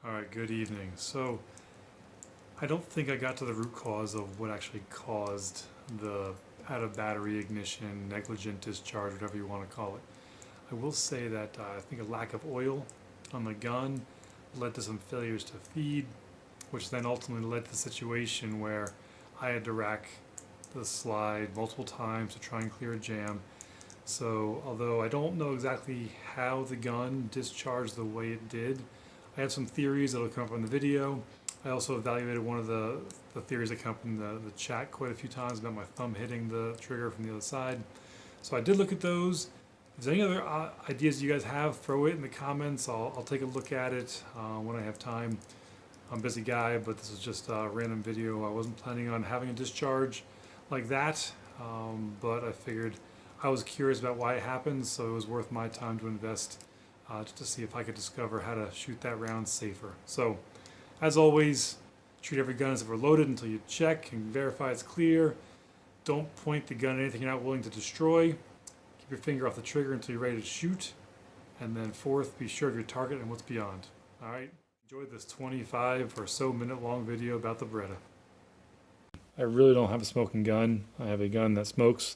All right, good evening. So I don't think I got to the root cause of what actually caused the out of battery ignition, negligent discharge, whatever you want to call it. I will say that I think a lack of oil on the gun led to some failures to feed, which then ultimately led to the situation where I had to rack the slide multiple times to try and clear a jam. So although I don't know exactly how the gun discharged the way it did, I have some theories that'll come up in the video. I also evaluated one of the theories that come up in the chat quite a few times about my thumb hitting the trigger from the other side. So I did look at those. If there's any other ideas you guys have, throw it in the comments. I'll take a look at it when I have time. I'm a busy guy, but this is just a random video. I wasn't planning on having a discharge like that, but I figured I was curious about why it happened, so it was worth my time to invest just to see if I could discover how to shoot that round safer. So, as always, treat every gun as if we're loaded until you check and verify it's clear. Don't point the gun at anything you're not willing to destroy. Keep your finger off the trigger until you're ready to shoot. And then fourth, be sure of your target and what's beyond. All right, enjoy this 25 or so minute long video about the Beretta. I really don't have a smoking gun. I have a gun that smokes.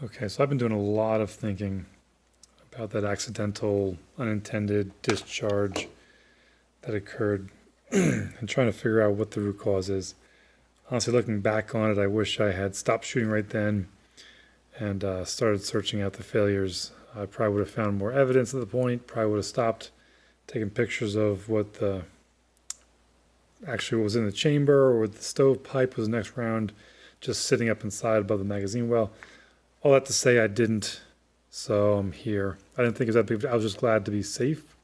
Okay, so I've been doing a lot of thinking about that accidental, unintended discharge that occurred and trying to figure out what the root cause is. Honestly, looking back on it, I wish I had stopped shooting right then and started searching out the failures. I probably would have found more evidence at the point, probably would have stopped taking pictures of what the actually was in the chamber or what the stovepipe was the next round, just sitting up inside above the magazine well. All that to say, I didn't, so I'm here. I didn't think it was that big. I was just glad to be safe,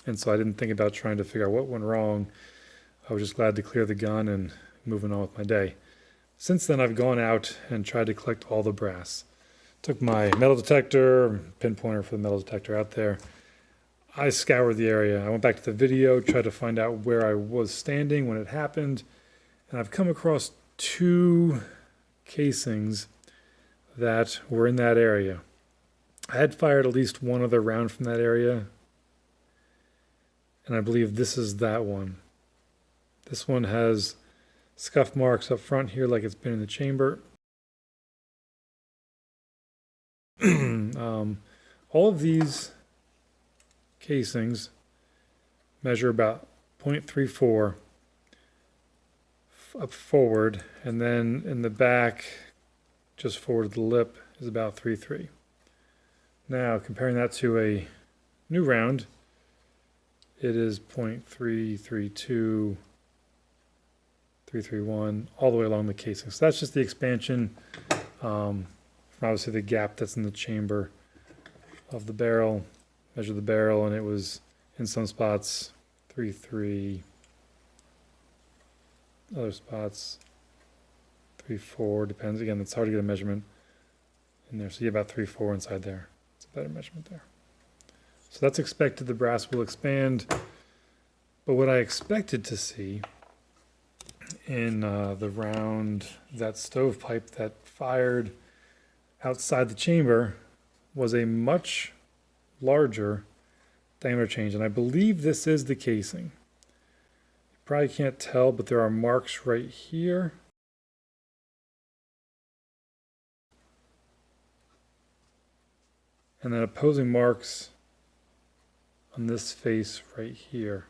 and so I didn't think about trying to figure out what went wrong. I was just glad to clear the gun and moving on with my day. Since then, I've gone out and tried to collect all the brass. Took my metal detector, pinpointer for the metal detector out there. I scoured the area. I went back to the video, tried to find out where I was standing when it happened, and I've come across two casings that were in that area. I had fired at least one other round from that area, and I believe this is that one. This one has scuff marks up front here like it's been in the chamber. All of these casings measure about 0.34 up forward, and then in the back, just forward of the lip, is about 3.3. Now, comparing that to a new round, it is 0.332, 331, all the way along the casing. So that's just the expansion from obviously the gap that's in the chamber of the barrel. Measure the barrel, and it was in some spots 3.3, other spots 3.4, depends. Again, it's hard to get a measurement in there. So you get about 3.4 inside there. It's a better measurement there. So that's expected. The brass will expand. But what I expected to see in the round, that stovepipe that fired outside the chamber, was a much larger diameter change. And I believe this is the casing. You probably can't tell, but there are marks right here. And then opposing marks on this face right here.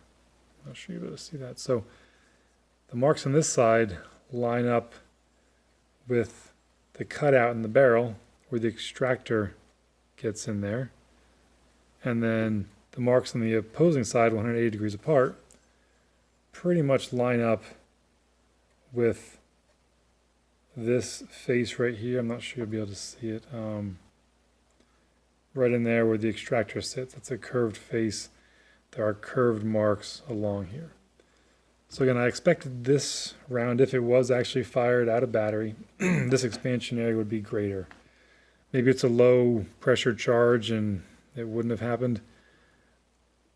I'm not sure you're able to see that. So the marks on this side line up with the cutout in the barrel where the extractor gets in there. And then the marks on the opposing side, 180 degrees apart, pretty much line up with this face right here. I'm not sure you'll be able to see it. Right in there where the extractor sits. That's a curved face. There are curved marks along here. So again, I expected this round, if it was actually fired out of battery, this expansion area would be greater. Maybe it's a low pressure charge and it wouldn't have happened.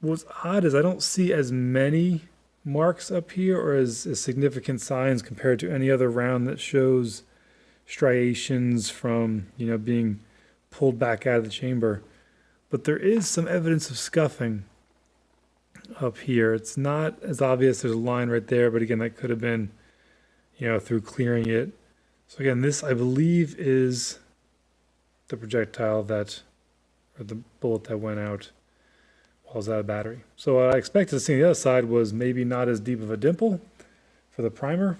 What's odd is I don't see as many marks up here or as significant signs compared to any other round that shows striations from, being pulled back out of the chamber. But there is some evidence of scuffing up here. It's not as obvious. There's a line right there, but again, that could have been, through clearing it. So again, this I believe is the projectile or the bullet that went out while it was out of battery. So what I expected to see on the other side was maybe not as deep of a dimple for the primer.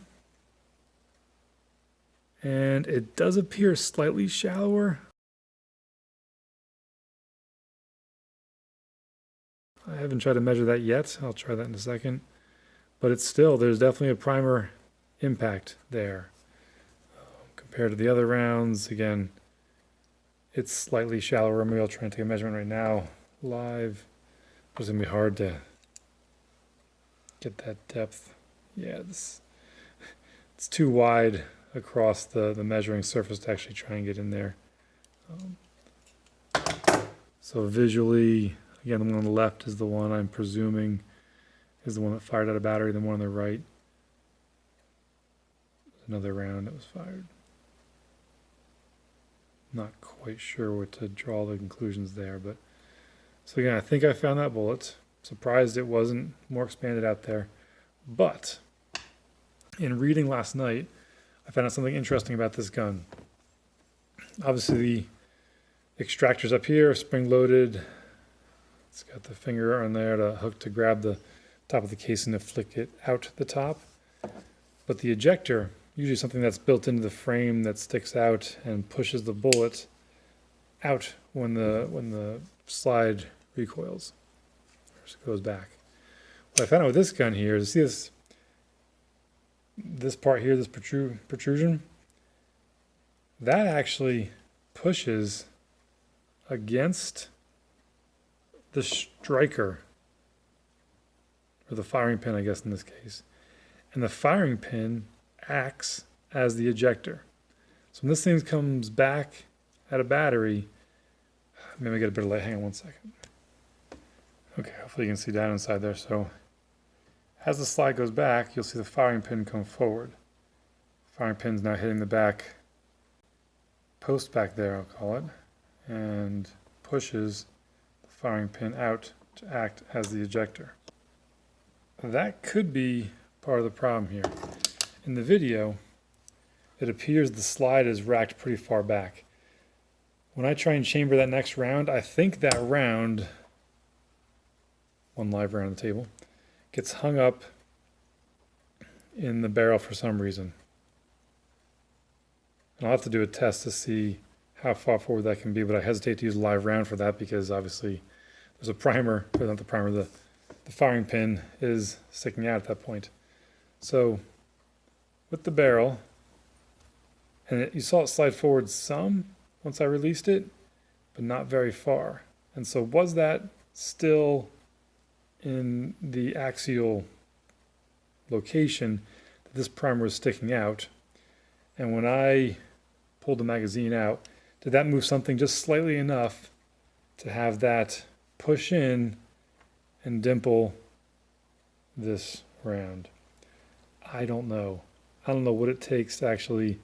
And it does appear slightly shallower. I haven't tried to measure that yet. I'll try that in a second. But there's definitely a primer impact there. Compared to the other rounds, again, it's slightly shallower. Maybe I'll try and take a measurement right now, live. It's going to be hard to get that depth. Yeah, it's too wide across the measuring surface to actually try and get in there. So visually, again, the one on the left is the one I'm presuming is the one that fired out of battery. The one on the right is another round that was fired. Not quite sure what to draw the conclusions there, but so again, I think I found that bullet. Surprised it wasn't more expanded out there. But in reading last night, I found out something interesting about this gun. Obviously, the extractor's up here, spring-loaded. It's got the finger on there to hook to grab the top of the casing to flick it out the top. But the ejector, usually something that's built into the frame that sticks out and pushes the bullet out when the slide recoils or goes back. What I found out with this gun here is, see this part here, this protrusion, that actually pushes against the striker, or the firing pin, I guess in this case. And the firing pin acts as the ejector. So when this thing comes back out of battery, maybe I get a bit of light. Hang on one second. Okay, hopefully you can see down inside there. So as the slide goes back, you'll see the firing pin come forward. The firing pin's now hitting the back post back there, I'll call it, and pushes the firing pin out to act as the ejector. That could be part of the problem here. In the video, it appears the slide is racked pretty far back. when I try and chamber that next round, I think that round, one live round on the table, gets hung up in the barrel for some reason. And I'll have to do a test to see how far forward that can be, but I hesitate to use a live round for that because obviously there's a primer, or not the primer, the firing pin is sticking out at that point. So with the barrel, and you saw it slide forward some once I released it, but not very far. And so was that still in the axial location that this primer was sticking out? And when I pulled the magazine out, did that move something just slightly enough to have that push in and dimple this round? I don't know. I don't know what it takes to actually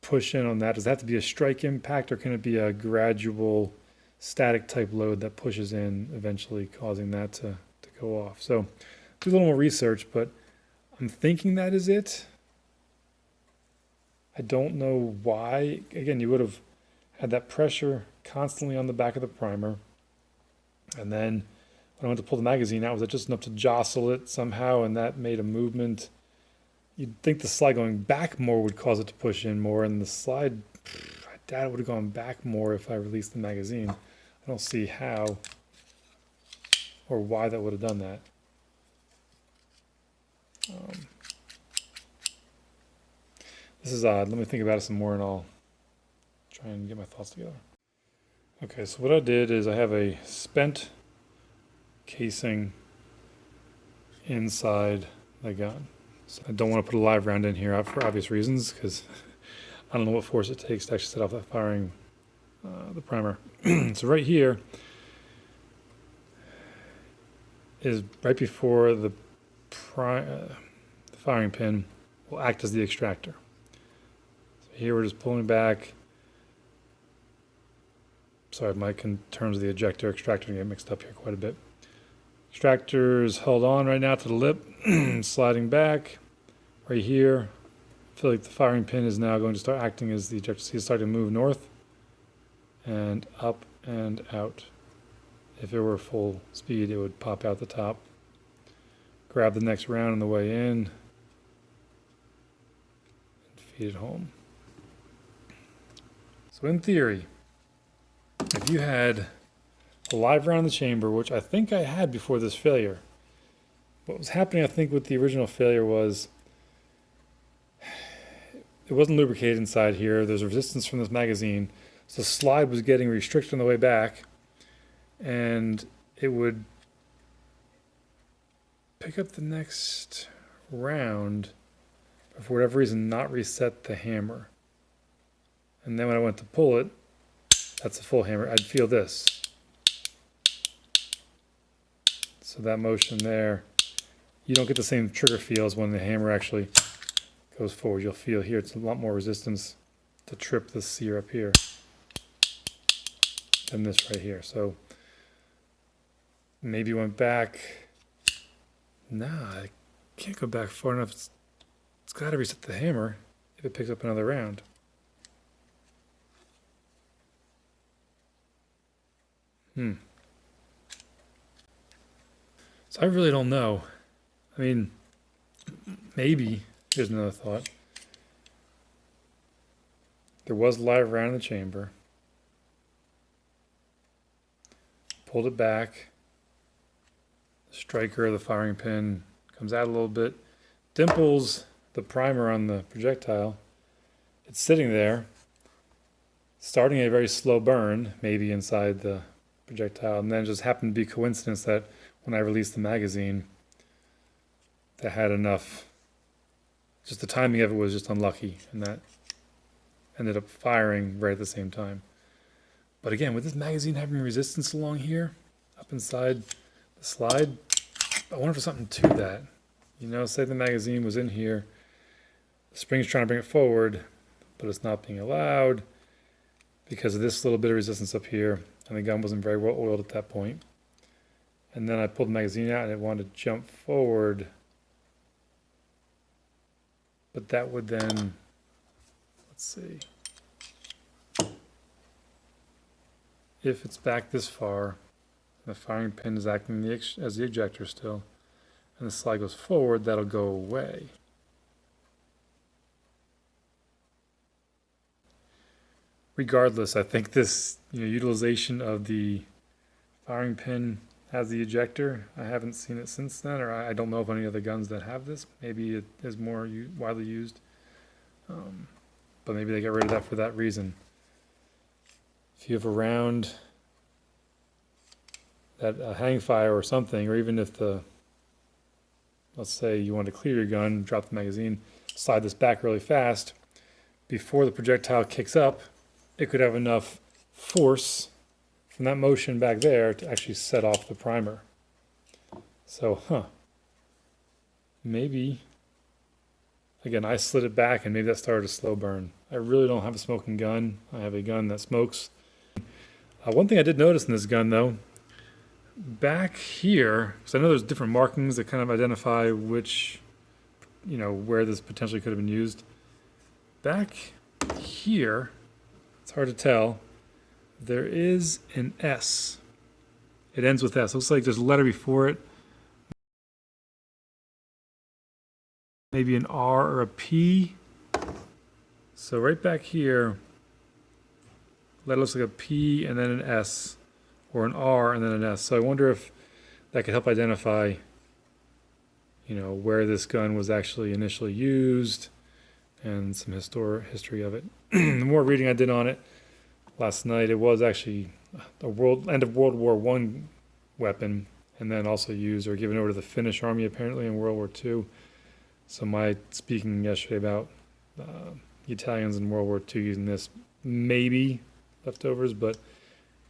push in on that. Does that have to be a strike impact, or can it be a gradual static type load that pushes in, eventually causing that to go off? So do a little more research, but I'm thinking that is it. I don't know why. Again, you would have had that pressure constantly on the back of the primer. And then when I went to pull the magazine out, was it just enough to jostle it somehow and that made a movement? You'd think the slide going back more would cause it to push in more, and the slide, I doubt it would have gone back more if I released the magazine. I don't see how or why that would have done that. This is odd. Let me think about it some more and I'll try and get my thoughts together. Okay, so what I did is I have a spent casing inside the gun. So I don't want to put a live round in here for obvious reasons, because I don't know what force it takes to actually set off that firing, the primer. So right here is right before the firing pin will act as the extractor. So here we're just pulling back. Sorry, my terms of the ejector, extractor get mixed up here quite a bit. Extractor is held on right now to the lip, sliding back right here. I feel like the firing pin is now going to start acting as the ejector. See, it's starting to move north and up and out. If it were full speed, it would pop out the top. Grab the next round on the way in and feed it home. So in theory, if you had a live round in the chamber, which I think I had before this failure, what was happening, I think, with the original failure was it wasn't lubricated inside here. There's a resistance from this magazine. So the slide was getting restricted on the way back, and it would pick up the next round, but for whatever reason not reset the hammer. And then when I went to pull it, that's a full hammer, I'd feel this. So that motion there, you don't get the same trigger feel as when the hammer actually goes forward. You'll feel here it's a lot more resistance to trip this sear up here than this right here. So maybe went back. Nah, I can't go back far enough. It's got to reset the hammer if it picks up another round. So I really don't know. I mean, maybe, here's another thought. There was a live round in the chamber. Pulled it back. The striker, the firing pin, comes out a little bit. Dimples the primer on the projectile. It's sitting there, starting a very slow burn, maybe inside the projectile, and then it just happened to be coincidence that when I released the magazine, that had enough, just the timing of it was just unlucky, and that ended up firing right at the same time. But again, with this magazine having resistance along here, up inside the slide, I wonder if there's something to that. You know, say the magazine was in here, the spring's trying to bring it forward, but it's not being allowed because of this little bit of resistance up here, and the gun wasn't very well oiled at that point. And then I pulled the magazine out and it wanted to jump forward. But that would then, let's see. if it's back this far, the firing pin is acting as the ejector still, and the slide goes forward, that'll go away. Regardless, I think this utilization of the firing pin as the ejector, I haven't seen it since then, or I don't know of any other guns that have this. Maybe it is more widely used, but maybe they got rid of that for that reason. If you have a round that hang fire or something, or even if let's say you want to clear your gun, drop the magazine, slide this back really fast, before the projectile kicks up, it could have enough force from that motion back there to actually set off the primer. So, maybe, again, I slid it back and maybe that started a slow burn. I really don't have a smoking gun. I have a gun that smokes. One thing I did notice in this gun though, back here, because I know there's different markings that kind of identify which, where this potentially could have been used. Back here, it's hard to tell, there is an S. It ends with S. Looks like there's a letter before it. Maybe an R or a P. So right back here, letter looks like a P and then an S, or an R and then an S. So I wonder if that could help identify, where this gun was actually initially used and some history of it. The more reading I did on it last night, it was actually a end of World War I weapon, and then also used or given over to the Finnish army apparently in World War II. So my speaking yesterday about the Italians in World War II using this, maybe leftovers, but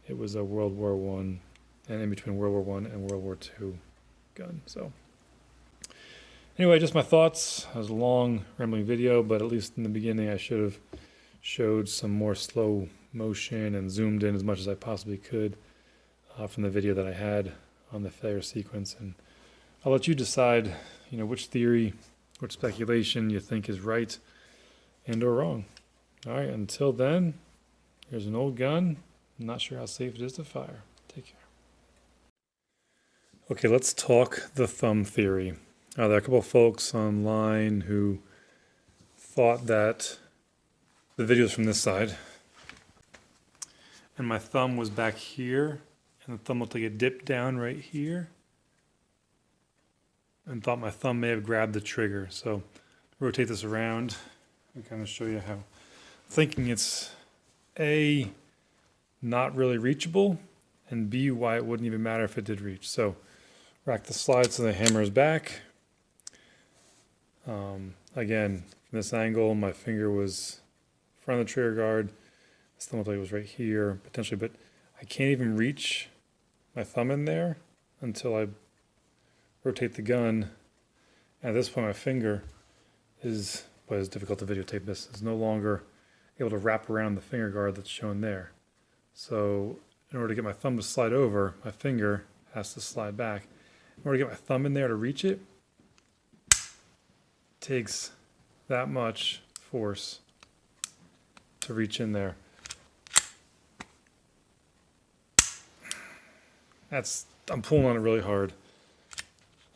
it was a World War I and in between World War I and World War II gun. So anyway, just my thoughts. It was a long rambling video, but at least in the beginning I should have showed some more slow motion and zoomed in as much as I possibly could from the video that I had on the failure sequence. And I'll let you decide, which theory, which speculation you think is right and or wrong. All right, until then, here's an old gun. I'm not sure how safe it is to fire. Take care. Okay, let's talk the thumb theory. There are a couple of folks online who thought that the video's from this side, and my thumb was back here, and the thumb looked like it dipped down right here, and thought my thumb may have grabbed the trigger. So rotate this around and kind of show you how. Thinking it's A, not really reachable, and B, why it wouldn't even matter if it did reach. So rack the slide so the hammer is back. Again, from this angle, my finger was in front of the trigger guard. This thumb looked like it was right here, potentially, but I can't even reach my thumb in there until I rotate the gun. And at this point, my finger is, but it's difficult to videotape this, is no longer able to wrap around the finger guard that's shown there. So in order to get my thumb to slide over, my finger has to slide back. In order to get my thumb in there to reach it, takes that much force to reach in there. I'm pulling on it really hard.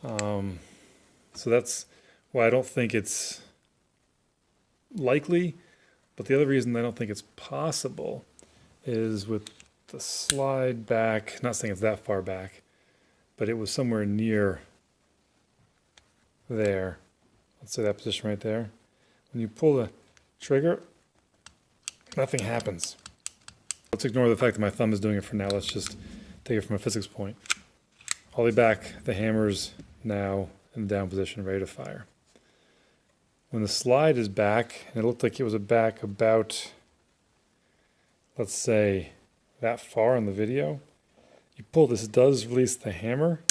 So that's why I don't think it's likely, but the other reason I don't think it's possible is with the slide back, not saying it's that far back, but it was somewhere near there. Let's say that position right there. When you pull the trigger, nothing happens. Let's ignore the fact that my thumb is doing it for now. Let's just take it from a physics point. All the way back, the hammer's now in the down position, ready to fire. When the slide is back, and it looked like it was back about, let's say, that far on the video, you pull this, it does release the hammer,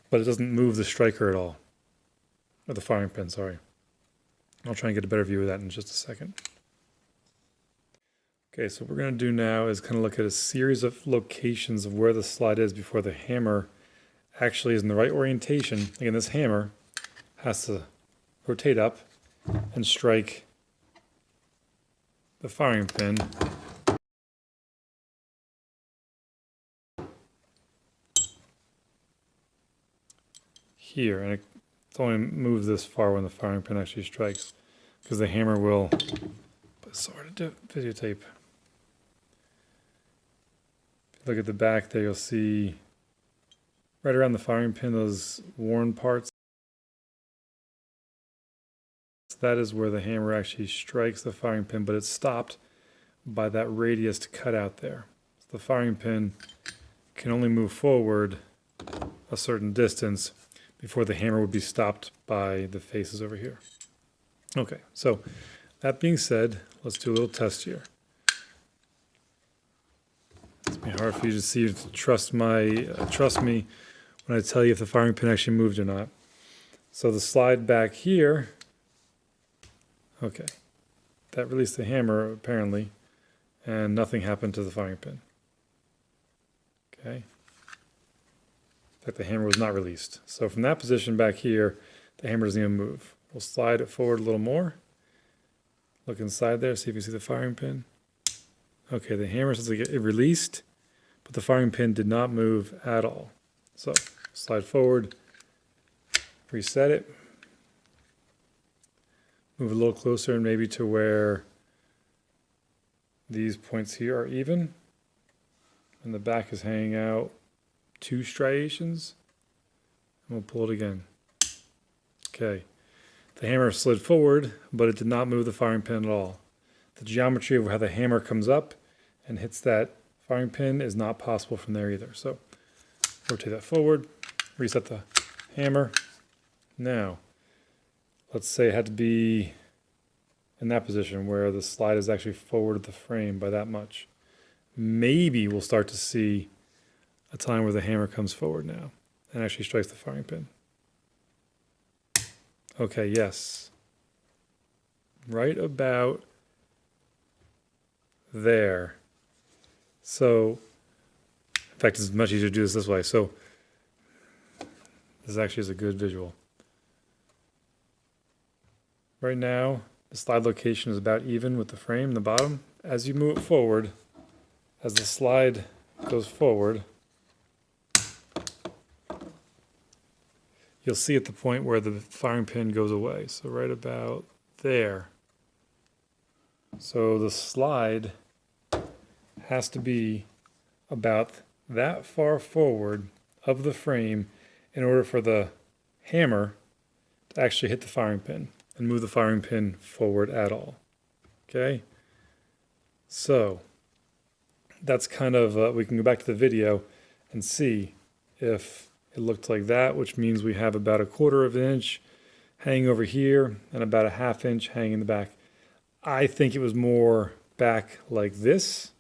but it doesn't move the striker at all. Or the firing pin, sorry. I'll try and get a better view of that in just a second. Okay, so what we're going to do now is kind of look at a series of locations of where the slide is before the hammer actually is in the right orientation. Again, this hammer has to rotate up and strike the firing pin here, and it's only moved this far when the firing pin actually strikes, because the hammer will, sorry to videotape. If you look at the back there, you'll see right around the firing pin those worn parts. That is where the hammer actually strikes the firing pin, but it's stopped by that radius cut out there. So the firing pin can only move forward a certain distance before the hammer would be stopped by the faces over here. Okay, so that being said, let's do a little test here. It's gonna be hard for you to see, to trust me when I tell you if the firing pin actually moved or not. So the slide back here, okay, that released the hammer apparently, and nothing happened to the firing pin. Okay. In fact, the hammer was not released. So from that position back here, the hammer doesn't even move. We'll slide it forward a little more. Look inside there, see if you see the firing pin. Okay, the hammer says it released, but the firing pin did not move at all. So slide forward, reset it, move a little closer maybe to where these points here are even, and the back is hanging out 2 striations, and we'll pull it again. Okay, the hammer slid forward, but it did not move the firing pin at all. The geometry of how the hammer comes up and hits that firing pin is not possible from there either. So rotate that forward, reset the hammer. Now, let's say it had to be in that position where the slide is actually forward of the frame by that much. Maybe we'll start to see a time where the hammer comes forward now and actually strikes the firing pin. Okay, yes. Right about there. So, in fact, it's much easier to do this way. So, this actually is a good visual. Right now, the slide location is about even with the frame in the bottom. As you move it forward, as the slide goes forward, you'll see at the point where the firing pin goes away. So right about there. So the slide has to be about that far forward of the frame in order for the hammer to actually hit the firing pin and move the firing pin forward at all. Okay? So that's kind of, we can go back to the video and see if it looked like that, which means we have about 1/4 of an inch hanging over here and about 1/2 inch hanging in the back. I think it was more back like this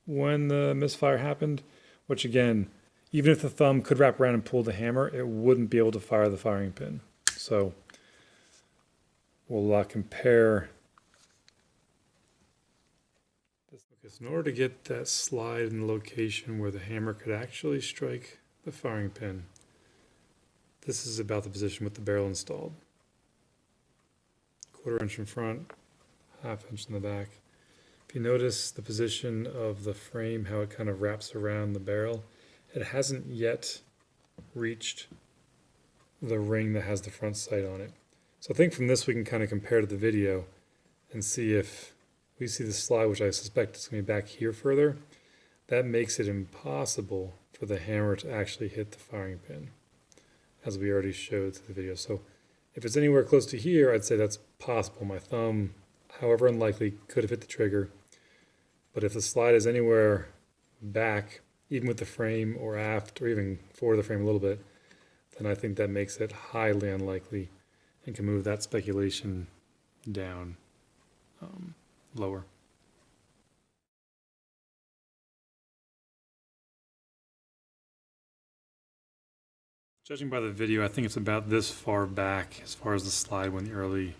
when the misfire happened, which again, even if the thumb could wrap around and pull the hammer, it wouldn't be able to fire the firing pin. So we'll compare. Okay, so in order to get that slide in the location where the hammer could actually strike the firing pin, this is about the position with the barrel installed. 1/4 inch in front, 1/2 inch in the back. If you notice the position of the frame, how it kind of wraps around the barrel, it hasn't yet reached the ring that has the front sight on it. So I think from this we can kind of compare to the video and see if we see the slide, which I suspect is going to be back here further. That makes it impossible for the hammer to actually hit the firing pin, as we already showed through the video. So if it's anywhere close to here, I'd say that's possible. My thumb, however unlikely, could have hit the trigger. But if the slide is anywhere back, even with the frame or aft, or even forward of the frame a little bit, then I think that makes it highly unlikely and can move that speculation down lower. Judging by the video, I think it's about this far back as far as the slide when the early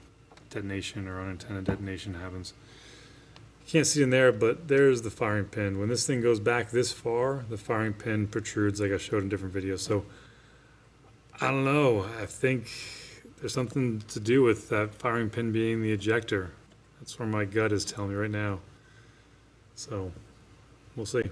detonation or unintended detonation happens. You can't see it in there, but there's the firing pin. When this thing goes back this far, the firing pin protrudes like I showed in different videos. So I don't know. I think there's something to do with that firing pin being the ejector. That's where my gut is telling me right now. So we'll see.